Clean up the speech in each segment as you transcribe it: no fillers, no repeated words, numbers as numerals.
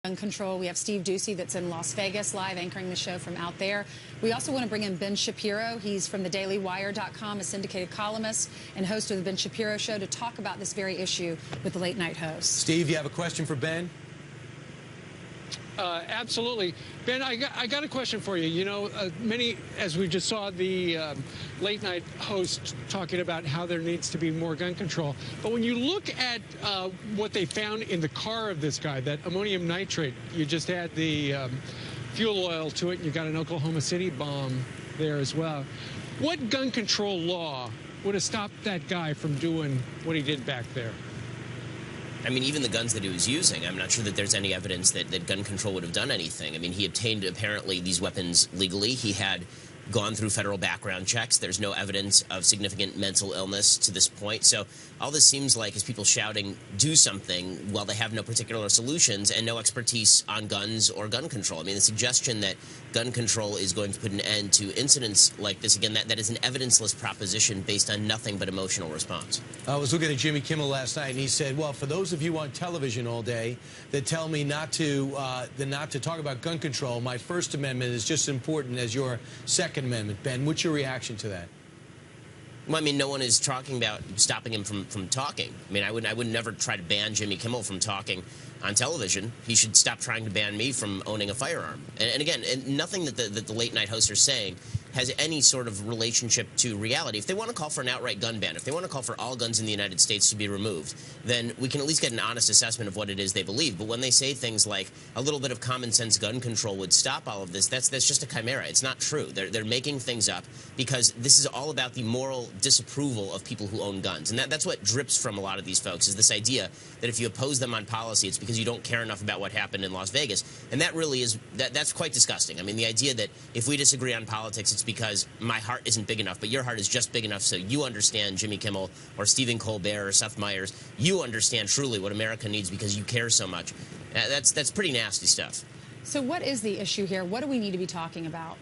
Gun control. We have Steve Ducey that's in Las Vegas live anchoring the show from out there. We also want to bring in Ben Shapiro. He's from thedailywire.com, a syndicated columnist and host of the Ben Shapiro Show, to talk about this very issue with the late night host. Steve, you have a question for Ben? Absolutely. Ben, I got a question for you. You know, many, as we just saw the late night host talking about how there needs to be more gun control. But when you look at what they found in the car of this guy, that ammonium nitrate, you just add the fuel oil to it, and you got an Oklahoma City bomb there as well. What gun control law would have stopped that guy from doing what he did back there? I mean, even the guns that he was using, I'm not sure that there's any evidence that gun control would have done anything. I mean, he obtained, apparently, these weapons legally. He had gone through federal background checks. There's no evidence of significant mental illness to this point. So all this seems like is people shouting, do something, while they have no particular solutions and no expertise on guns or gun control. I mean, the suggestion that gun control is going to put an end to incidents like this, again, that is an evidenceless proposition based on nothing but emotional response. I was looking at Jimmy Kimmel last night, and he said, well, for those of you on television all day that tell me not to talk about gun control, my First Amendment is just as important as your Second Amendment. Ben, what's your reaction to that? Well, I mean, no one is talking about stopping him from talking. I mean, I would never try to ban Jimmy Kimmel from talking on television. He should stop trying to ban me from owning a firearm. And again, nothing that the late night hosts are saying has any sort of relationship to reality. If they want to call for an outright gun ban, if they want to call for all guns in the United States to be removed, then we can at least get an honest assessment of what it is they believe. But when they say things like a little bit of common sense gun control would stop all of this, that's just a chimera. It's not true. They're making things up because this is all about the moral disapproval of people who own guns. And that's what drips from a lot of these folks, is this idea that if you oppose them on policy, it's because you don't care enough about what happened in Las Vegas. And that really is, that's quite disgusting. I mean, the idea that if we disagree on politics, it's because my heart isn't big enough, but your heart is just big enough so you understand Jimmy Kimmel or Stephen Colbert or Seth Meyers. You understand truly what America needs because you care so much. That's pretty nasty stuff. So what is the issue here? What do we need to be talking about?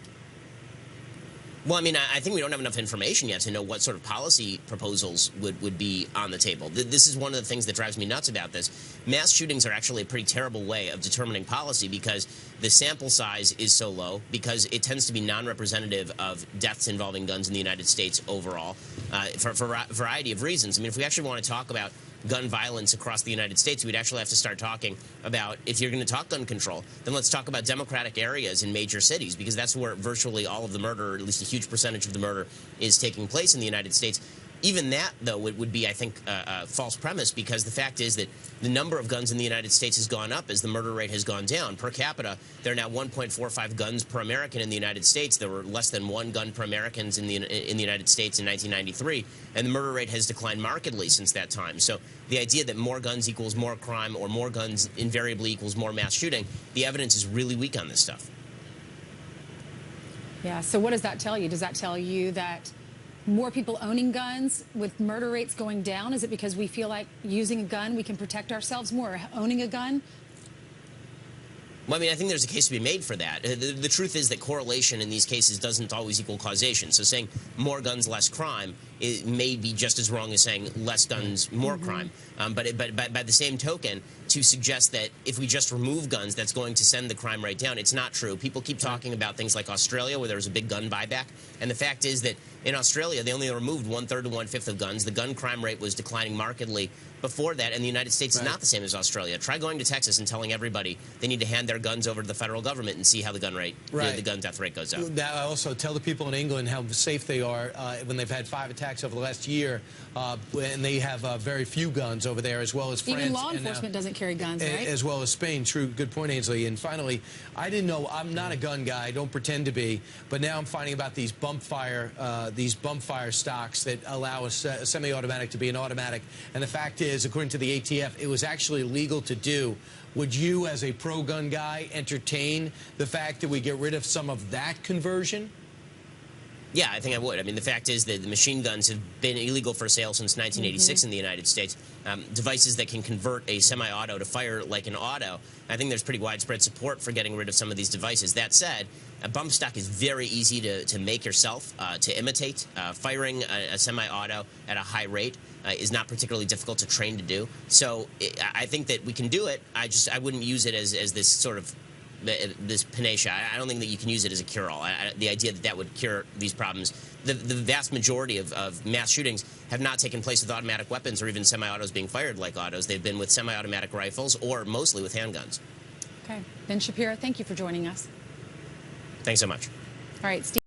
Well, I mean, I think we don't have enough information yet to know what sort of policy proposals would be on the table. This is one of the things that drives me nuts about this. Mass shootings are actually a pretty terrible way of determining policy because the sample size is so low, because it tends to be non-representative of deaths involving guns in the United States overall, for a variety of reasons. I mean, if we actually want to talk about gun violence across the United States, we'd actually have to start talking about, if you're going to talk gun control, then let's talk about democratic areas in major cities, because that's where virtually all of the murder, or at least a huge percentage of the murder, is taking place in the United States. Even that, though, would be, I think, a false premise, because the fact is that the number of guns in the United States has gone up as the murder rate has gone down. Per capita, there are now 1.45 guns per American in the United States. There were less than 1 gun per Americans in the United States in 1993, and the murder rate has declined markedly since that time. So the idea that more guns equals more crime, or more guns invariably equals more mass shooting, the evidence is really weak on this stuff. Yeah, so what does that tell you? Does that tell you that more people owning guns with murder rates going down? Is it because we feel like using a gun we can protect ourselves more, owning a gun? Well, I mean, I think there's a case to be made for that. The truth is that correlation in these cases doesn't always equal causation. So saying more guns, less crime, it may be just as wrong as saying less guns, more crime. But by the same token, to suggest that if we just remove guns, that's going to send the crime rate down, it's not true. People keep talking about things like Australia, where there was a big gun buyback. And the fact is that in Australia, they only removed 1/3 to 1/5 of guns. The gun crime rate was declining markedly before that, and the United States is not the same as Australia. Try going to Texas and telling everybody they need to hand their guns over to the federal government and see how the gun rate, the gun death rate goes up. I also tell the people in England how safe they are when they've had 5 attacks over the last year, and they have very few guns over there, as well as France. Even law enforcement doesn't carry guns, right? As well as Spain. True, good point, Ainsley. And finally, I didn't know, I'm not a gun guy, I don't pretend to be, but now I'm finding about these bump fire stocks that allow a semi-automatic to be an automatic. And the fact is, according to the ATF, it was actually legal to do. Would you, as a pro-gun guy, entertain the fact that we get rid of some of that conversion? Yeah, I think I would. I mean, the fact is that the machine guns have been illegal for sale since 1986 in the United States. Devices that can convert a semi-auto to fire like an auto, I think there's pretty widespread support for getting rid of some of these devices. That said, a bump stock is very easy to make yourself, to imitate. Firing a semi-auto at a high rate is not particularly difficult to train to do. So I think that we can do it. I wouldn't use it as this sort of this panacea. I don't think that you can use it as a cure-all. The idea that would cure these problems. The vast majority of mass shootings have not taken place with automatic weapons or even semi-autos being fired like autos. They've been with semi-automatic rifles or mostly with handguns. Okay. Ben Shapiro, thank you for joining us. Thanks so much. All right, Steve.